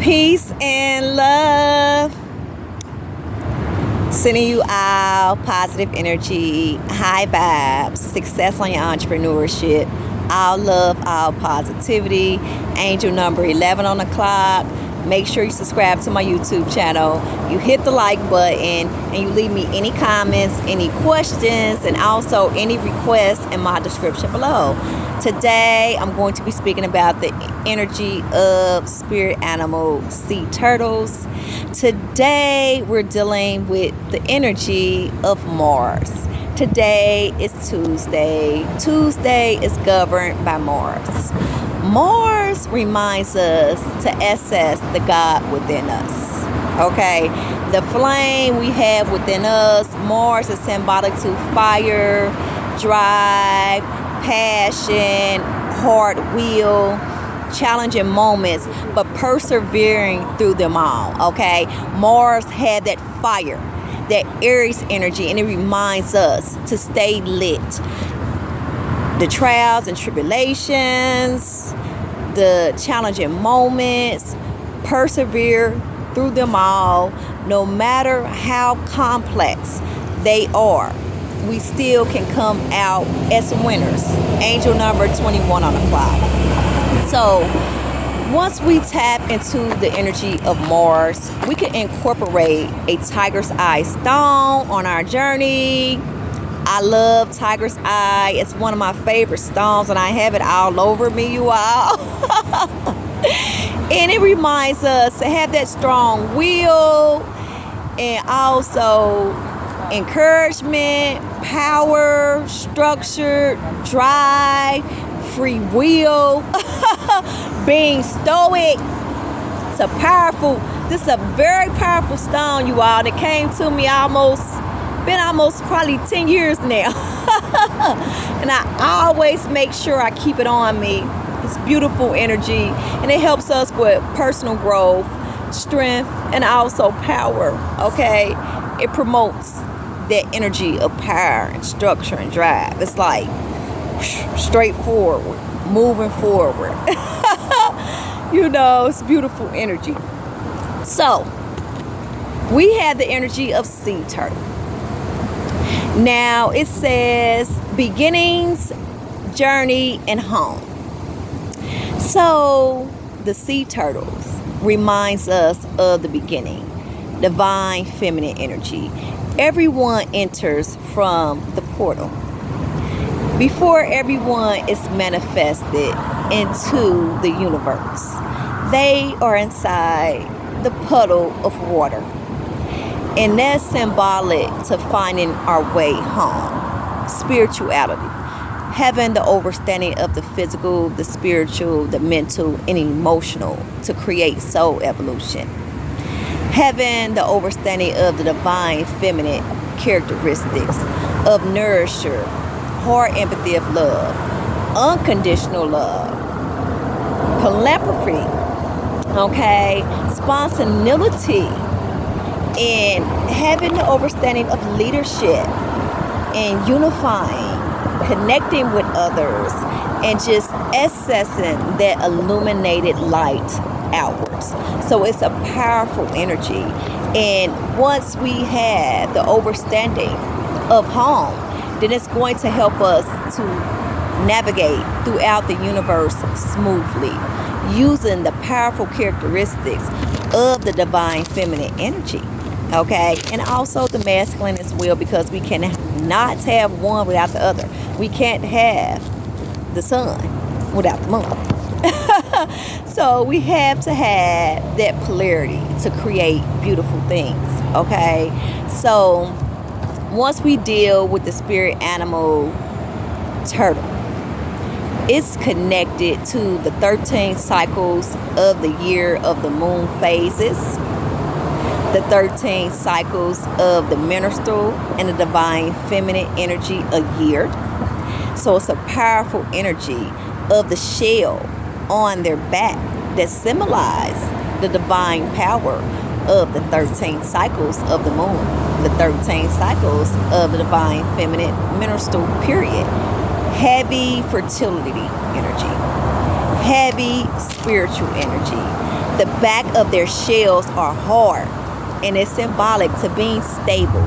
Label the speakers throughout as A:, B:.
A: Peace and love. Sending you all positive energy, high vibes, success on your entrepreneurship, all love, all positivity. Angel number 11 on the clock. Make sure you subscribe to my YouTube channel. You hit the like button and you leave me any comments, any questions, and also any requests in my description below. Today, I'm going to be speaking about the energy of spirit animal sea turtles. Today, we're dealing with the energy of Mars. Today is Tuesday. Tuesday is governed by Mars. Mars reminds us to access the God within us. Okay, the flame we have within us. Mars is symbolic to fire, drive, passion, hard will, challenging moments, but persevering through them all. Okay, Mars had that fire, that Aries energy, and it reminds us to stay lit. The trials and tribulations, the challenging moments, persevere through them all. No matter how complex they are, we still can come out as winners. Angel number 21 on the clock. So once we tap into the energy of Mars, we can incorporate a tiger's eye stone on our journey. I love tiger's eye. It's one of my favorite stones, and I have it all over me, you all. And it reminds us to have that strong will and also encouragement, power, structure, drive, free will, being stoic. This is a very powerful stone, you all. It came to me almost probably 10 years now. And I always make sure I keep it on me. It's beautiful energy, and it helps us with personal growth, strength, and also power. Okay, it promotes that energy of power and structure and drive. It's like straightforward, moving forward. You know, it's beautiful energy. So we have the energy of sea turtle. Now it says beginnings, journey, and home. So the sea turtles reminds us of the beginning, divine feminine energy. Everyone enters from the portal. Before everyone is manifested into the universe, they are inside the puddle of water. And that's symbolic to finding our way home. Spirituality. Having the understanding of the physical, the spiritual, the mental, and emotional to create soul evolution. Having the understanding of the divine feminine characteristics of nourisher, heart empathy of love, unconditional love, philanthropy, okay, spontaneity, and having the understanding of leadership and unifying, connecting with others, and just accessing that illuminated light outwards. So it's a powerful energy. And once we have the understanding of home, then it's going to help us to navigate throughout the universe smoothly, using the powerful characteristics of the divine feminine energy. Okay, and also the masculine as well, because we cannot have one without the other. We can't have the sun without the moon. So we have to have that polarity to create beautiful things. Okay, so once we deal with the spirit animal turtle, it's connected to the 13 cycles of the year of the moon phases, the 13 cycles of the menstrual and the divine feminine energy a year. So it's a powerful energy of the shell on their back that symbolize the divine power of the 13 cycles of the moon, the 13 cycles of the divine feminine menstrual period. Heavy fertility energy, heavy spiritual energy, The back of their shells are hard, and it's symbolic to being stable,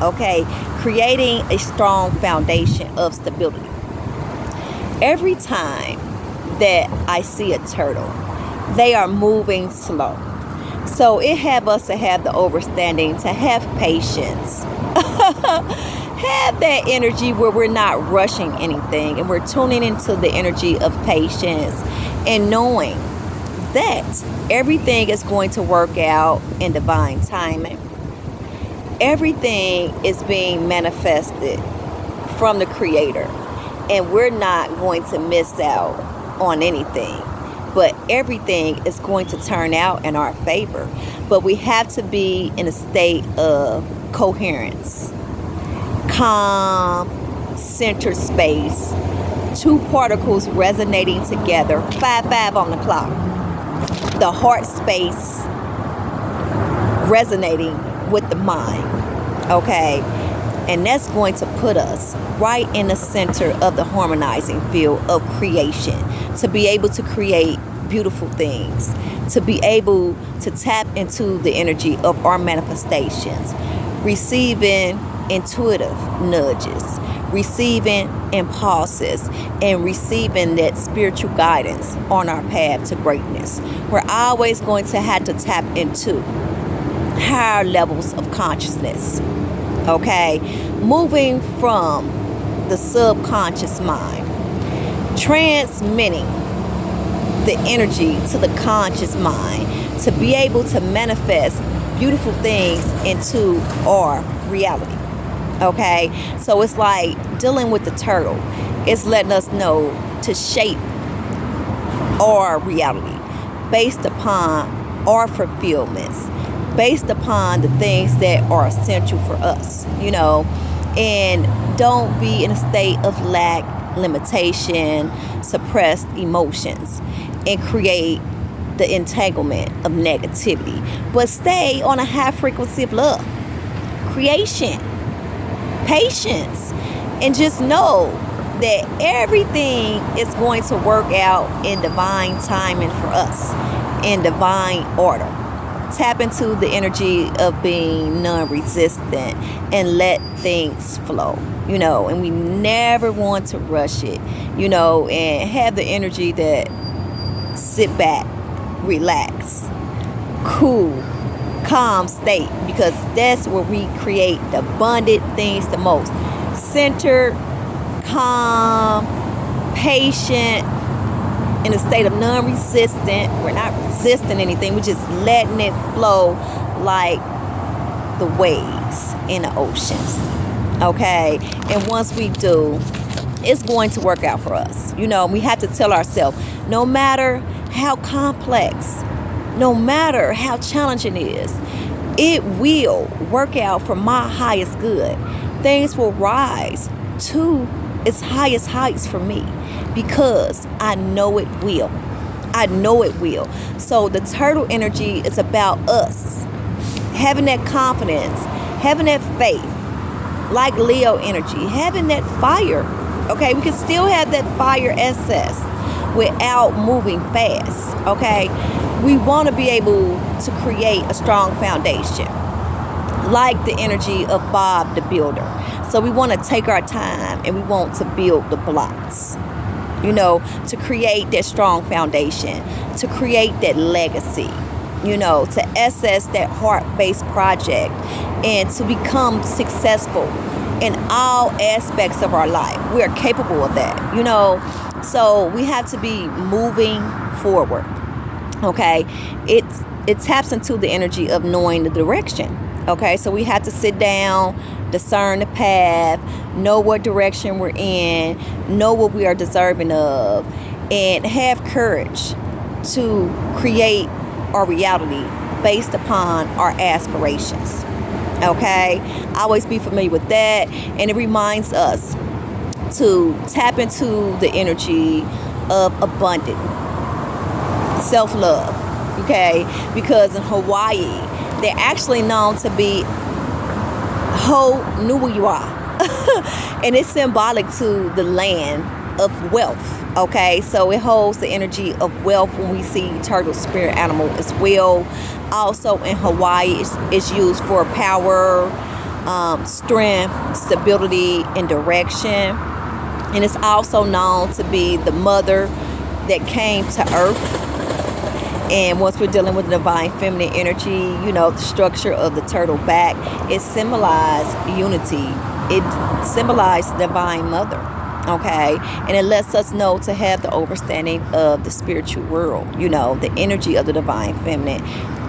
A: okay? Creating a strong foundation of stability. Every time that I see a turtle, they are moving slow. So it have us to have the understanding, to have patience, have that energy where we're not rushing anything, and we're tuning into the energy of patience and knowing that everything is going to work out in divine timing. Everything is being manifested from the Creator, and we're not going to miss out on anything, but everything is going to turn out in our favor. But we have to be in a state of coherence, calm, center space, two particles resonating together, 5-5 on the clock. The heart space resonating with the mind, okay? And that's going to put us right in the center of the harmonizing field of creation, to be able to create beautiful things, to be able to tap into the energy of our manifestations, receiving intuitive nudges, receiving impulses, and receiving that spiritual guidance on our path to greatness. We're always going to have to tap into higher levels of consciousness, okay? Moving from the subconscious mind, transmitting the energy to the conscious mind to be able to manifest beautiful things into our reality, okay? So it's like dealing with the turtle. It's letting us know to shape our reality based upon our fulfillments, based upon the things that are essential for us, you know, and don't be in a state of lack, limitation, suppressed emotions, and create the entanglement of negativity, but stay on a high frequency of love, creation, patience, and just know that everything is going to work out in divine timing for us, in divine order. Tap into the energy of being non-resistant and let things flow, you know, and we never want to rush it, you know, and have the energy that sit back, relax, cool, calm state, because that's where we create the abundant things the most. Centered, calm, patient, in a state of non-resistant. We're not resisting anything. We're just letting it flow like the waves in the oceans. Okay? And once we do, it's going to work out for us. You know, we have to tell ourselves, no matter how complex, no matter how challenging it is, it will work out for my highest good. Things will rise to its highest heights for me, because I know it will. I know it will. So the turtle energy is about us having that confidence, having that faith, like Leo energy, having that fire. Okay, we can still have that fire essence without moving fast. Okay, we want to be able to create a strong foundation, like the energy of Bob the Builder. So we want to take our time and we want to build the blocks, you know, to create that strong foundation, to create that legacy, you know, to assess that heart-based project, and to become successful in all aspects of our life. We are capable of that, you know. So we have to be moving forward. Okay, it taps into the energy of knowing the direction. Okay, so we have to sit down, discern the path, know what direction we're in, know what we are deserving of, and have courage to create our reality based upon our aspirations. Okay, always be familiar with that, and it reminds us to tap into the energy of abundant self-love. Okay, because in Hawaii, they're actually known to be Ho Nuiwa, and it's symbolic to the land of wealth. Okay, so it holds the energy of wealth when we see turtle spirit animal as well. Also in Hawaii, it's used for power, strength, stability, and direction. And it's also known to be the mother that came to earth. And once we're dealing with the divine feminine energy, the structure of the turtle back, it symbolizes unity. It symbolizes divine mother. Okay, and it lets us know to have the understanding of the spiritual world, the energy of the divine feminine.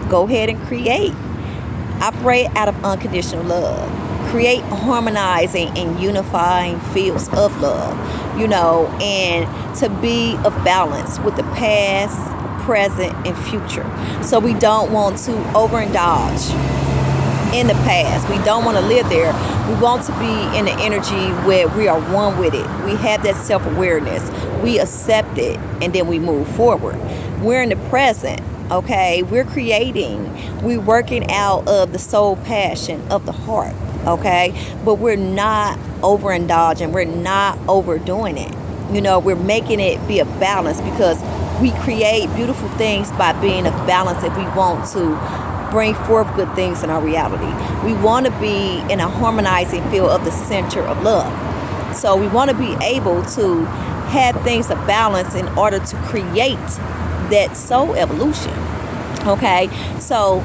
A: Go ahead and create. Operate out of unconditional love. Create harmonizing and unifying fields of love, and to be of balance with the past, present, and future. So we don't want to overindulge in the past. We don't want to live there. We want to be in the energy where we are one with it. We have that self-awareness. We accept it, and then we move forward. We're in the present. Okay, we're creating. We're working out of the soul passion of the heart. Okay, but we're not overindulging. We're not overdoing it. We're making it be a balance, because we create beautiful things by being of balance if we want to bring forth good things in our reality. We want to be in a harmonizing field of the center of love. So we want to be able to have things of balance in order to create that soul evolution. Okay, so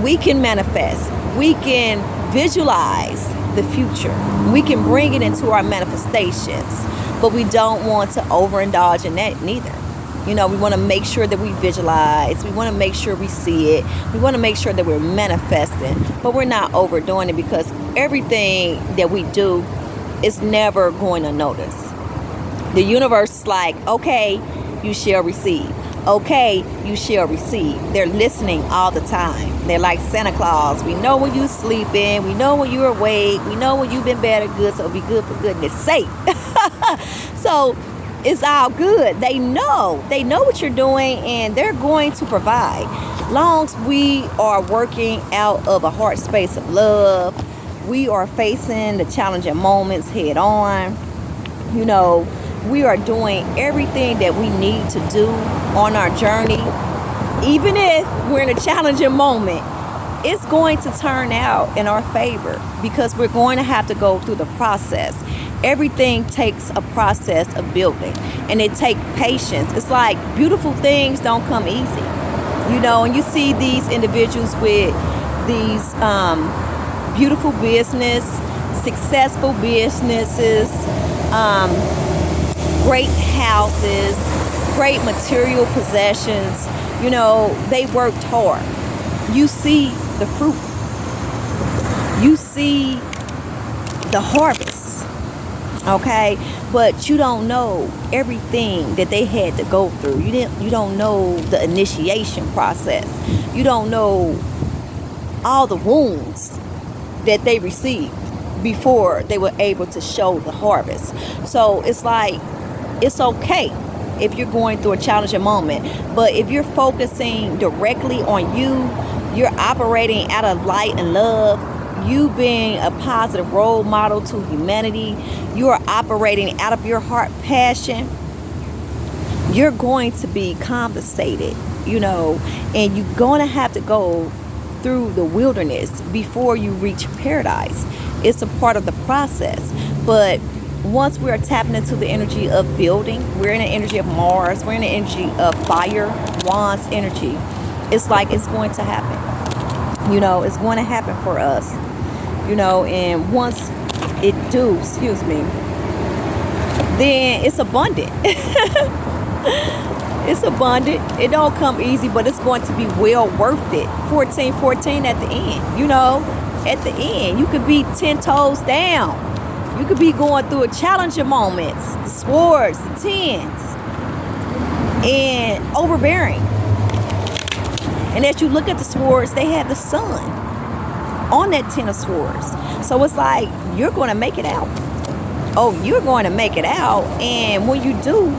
A: we can manifest, we can visualize the future, we can bring it into our manifestations, but we don't want to overindulge in that neither. We want to make sure that we visualize. We want to make sure we see it. We want to make sure that we're manifesting, but we're not overdoing it, because everything that we do is never going to notice. The universe is like, okay, you shall receive. Okay, you shall receive. They're listening all the time. They're like Santa Claus. We know when you're sleeping. We know when you're awake. We know when you've been bad or good, so be good for goodness sake. So it's all good. They know what you're doing, and they're going to provide. Long as we are working out of a heart space of love, we are facing the challenging moments head on. We are doing everything that we need to do on our journey. Even if we're in a challenging moment, it's going to turn out in our favor, because we're going to have to go through the process. Everything takes a process of building, and it takes patience. It's like beautiful things don't come easy, and you see these individuals with these beautiful business, successful businesses, great houses, great material possessions. They worked hard. You see the fruit. You see the harvest. Okay, but you don't know everything that they had to go through. You don't know the initiation process. You don't know all the wounds that they received before they were able to show the harvest. So it's like, it's okay if you're going through a challenging moment, but if you're focusing directly on you, you're operating out of light and love, you being a positive role model to humanity, you are operating out of your heart passion, you're going to be compensated, and you're going to have to go through the wilderness before you reach paradise. It's a part of the process. But once we're tapping into the energy of building, we're in the energy of Mars, we're in the energy of fire, wands energy. It's like it's going to happen. It's going to happen for us. And once it do, then it's abundant. It's abundant. It don't come easy, but it's going to be well worth it. 1414 at the end. At the end, you could be 10 toes down. You could be going through a challenging moments, the swords, the tens, and overbearing. And as you look at the swords, they have the sun on that 10 of swords. So it's like, you're going to make it out. Oh, you're going to make it out. And when you do,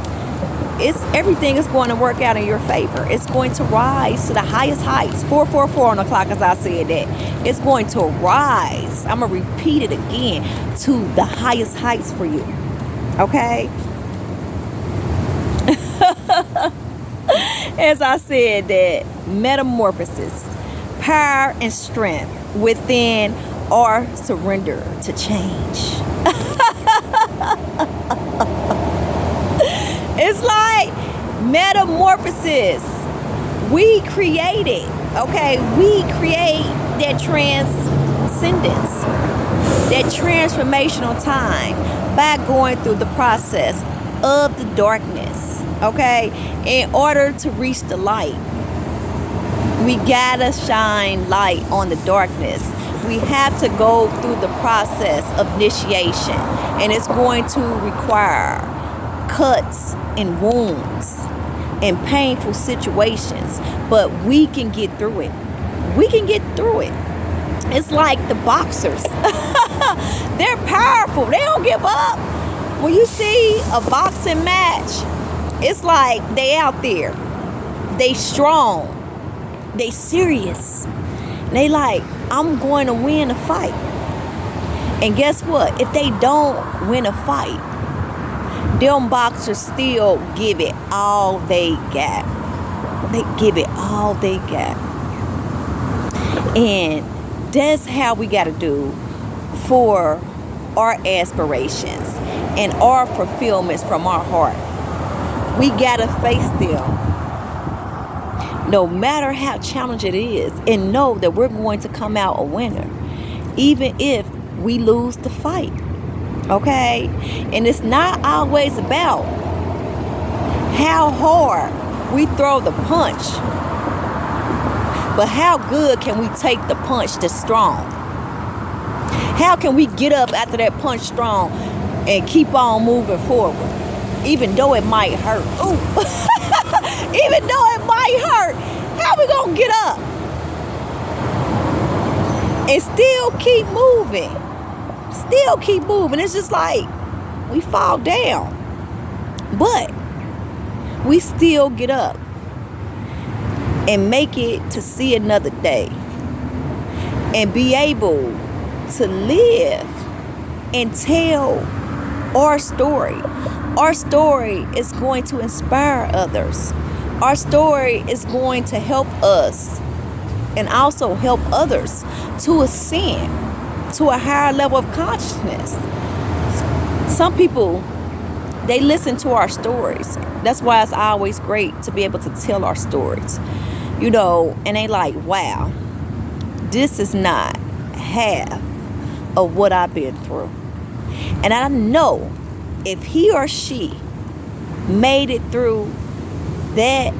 A: everything is going to work out in your favor. It's going to rise to the highest heights. 444 on the clock, as I said that. It's going to rise. I'm going to repeat it again, to the highest heights for you. Okay? As I said, that metamorphosis, power and strength within our surrender to change. It's like metamorphosis. We create it, okay? We create that transcendence, that transformational time by going through the process of the darkness, okay? In order to reach the light, we gotta shine light on the darkness. We have to go through the process of initiation, and it's going to require cuts and wounds and painful situations, but we can get through it. We can get through it. It's like the boxers. They're powerful. They don't give up. When you see a boxing match, it's like they out there. They strong. They serious. They like, I'm going to win a fight. And guess what? If they don't win a fight, them boxers still give it all they got. They give it all they got. And that's how we got to do for our aspirations and our fulfillments from our heart. We got to face them, no matter how challenging it is, and know that we're going to come out a winner, even if we lose the fight. Okay? And it's not always about how hard we throw the punch, but how good can we take the punch that's strong? How can we get up after that punch strong and keep on moving forward, even though it might hurt? Ooh. Even though it might hurt, how we gonna get up and still keep moving? Still keep moving. It's just like we fall down, but we still get up and make it to see another day and be able to live and tell our story. Our story is going to inspire others. Our story is going to help us and also help others to ascend to a higher level of consciousness. Some people, they listen to our stories. That's why it's always great to be able to tell our stories. You know, and they like, wow, this is not half of what I've been through. And I know if he or she made it through that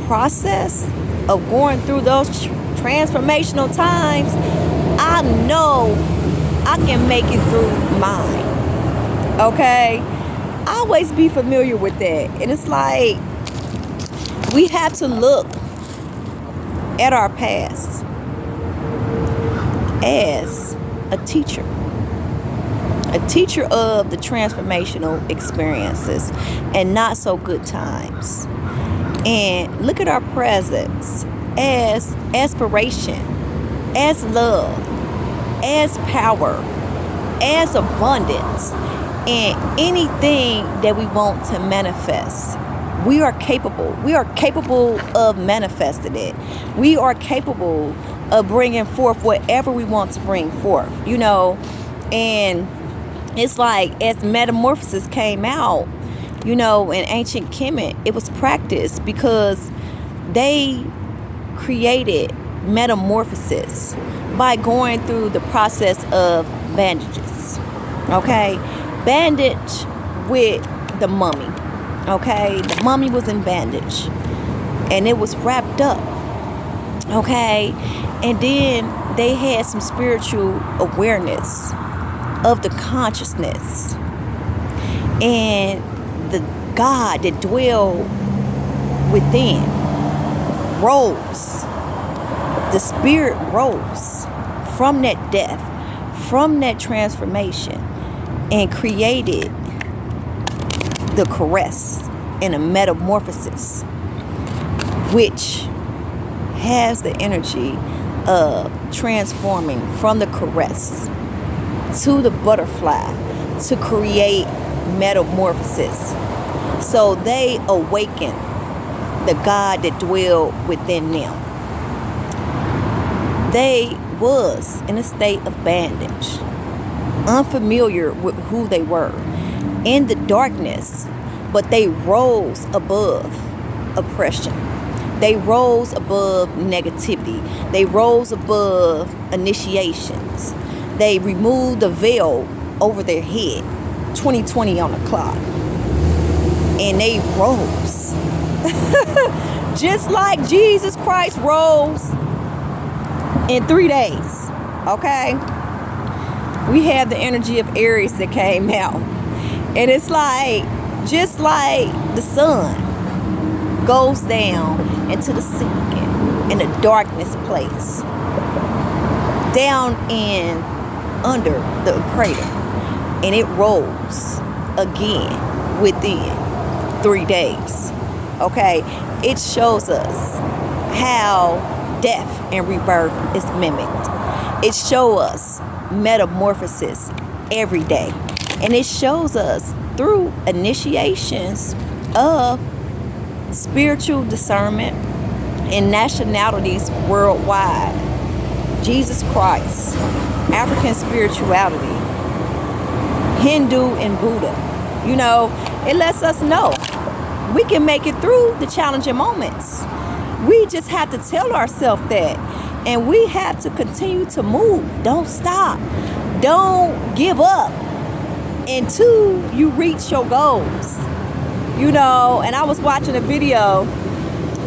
A: process of going through those transformational times, I know I can make it through mine. Okay? Always be familiar with that. And it's like we have to look at our past as a teacher of the transformational experiences and not so good times, and look at our presence as aspiration, as love, as power, as abundance, and anything that we want to manifest. We are capable. We are capable of manifesting it. We are capable of bringing forth whatever we want to bring forth, you know. And it's like, as metamorphosis came out, you know, in ancient Kemet, it was practiced because they created metamorphosis by going through the process of bandages. Okay? Bandage with the mummy. Okay? The mummy was in bandage and it was wrapped up. Okay? And then they had some spiritual awareness of the consciousness, and the God that dwelled within rose. The spirit rose from that death, from that transformation, and created the caress and a metamorphosis, which has the energy of transforming from the caress to the butterfly to create metamorphosis. So they awaken the God that dwelled within them. They was in a state of bondage, unfamiliar with who they were, in the darkness, but they rose above oppression. They rose above negativity. They rose above initiations. They removed the veil over their head, 2020 on the clock, and they rose. Just like Jesus Christ rose in 3 days, okay? We have the energy of Aries that came out. And it's like, just like the sun goes down into the sinking, in the darkness place, down in under the crater, and it rolls again within 3 days, okay? It shows us how death and rebirth is mimicked. It shows us metamorphosis every day. And it shows us through initiations of spiritual discernment in nationalities worldwide. Jesus Christ, African spirituality, Hindu and Buddha. You know, it lets us know we can make it through the challenging moments. We just have to tell ourselves that. And we have to continue to move. Don't stop. Don't give up until you reach your goals. You know, and I was watching a video,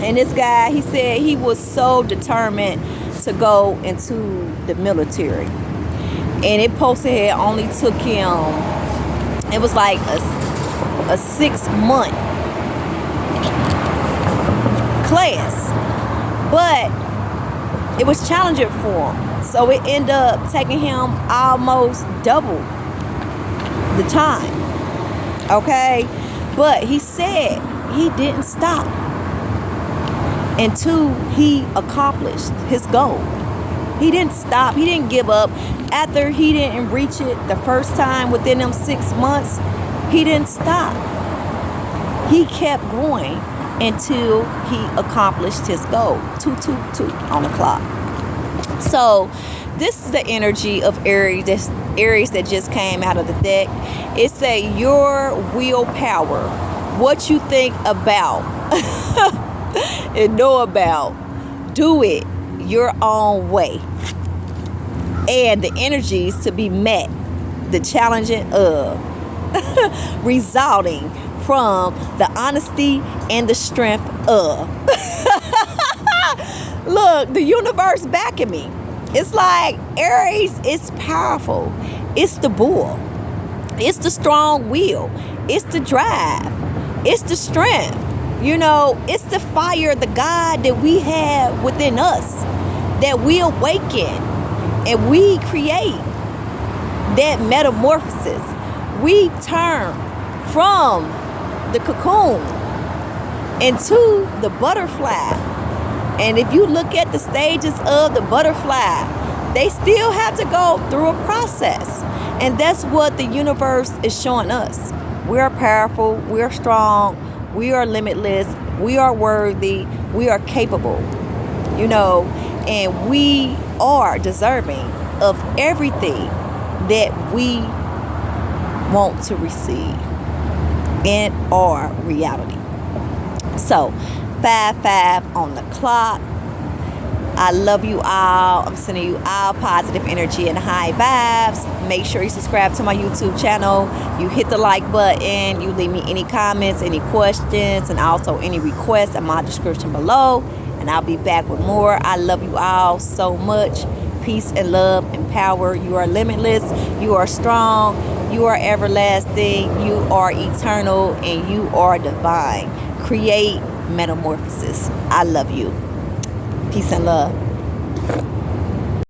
A: and this guy, he said he was so determined to go into the military. And it posted it only took him, it was like a 6-month class. But it was challenging for him. So it ended up taking him almost double the time. Okay? But he said he didn't stop until he accomplished his goal. He didn't stop. He didn't give up. After he didn't reach it the first time within them 6 months, he didn't stop. He kept going until he accomplished his goal. 222 on the clock. So this is the energy of Aries. This Aries that just came out of the deck. It's your willpower, what you think about and know about, do it your own way, and the energies to be met, the challenging of resulting from the honesty and the strength of. Look, the universe backing me. It's like Aries is powerful. It's the bull. It's the strong will. It's the drive. It's the strength. You know, it's the fire, the God that we have within us, that we awaken and we create that metamorphosis. We turn from the cocoon into the butterfly. And if you look at the stages of the butterfly, they still have to go through a process. And that's what the universe is showing us. We are powerful. We are strong. We are limitless. We are worthy. We are capable. You know, and we are deserving of everything that we want to receive in our reality. So 5-5 on the clock. I love you all. I'm sending you all positive energy and high vibes. Make sure you subscribe to my YouTube channel. You hit the like button. You leave me any comments, any questions, and also any requests in my description below. And I'll be back with more. I love you all so much. Peace and love and power. You are limitless. You are strong. You are everlasting. You are eternal. And you are divine. Create metamorphosis. I love you. Peace and love.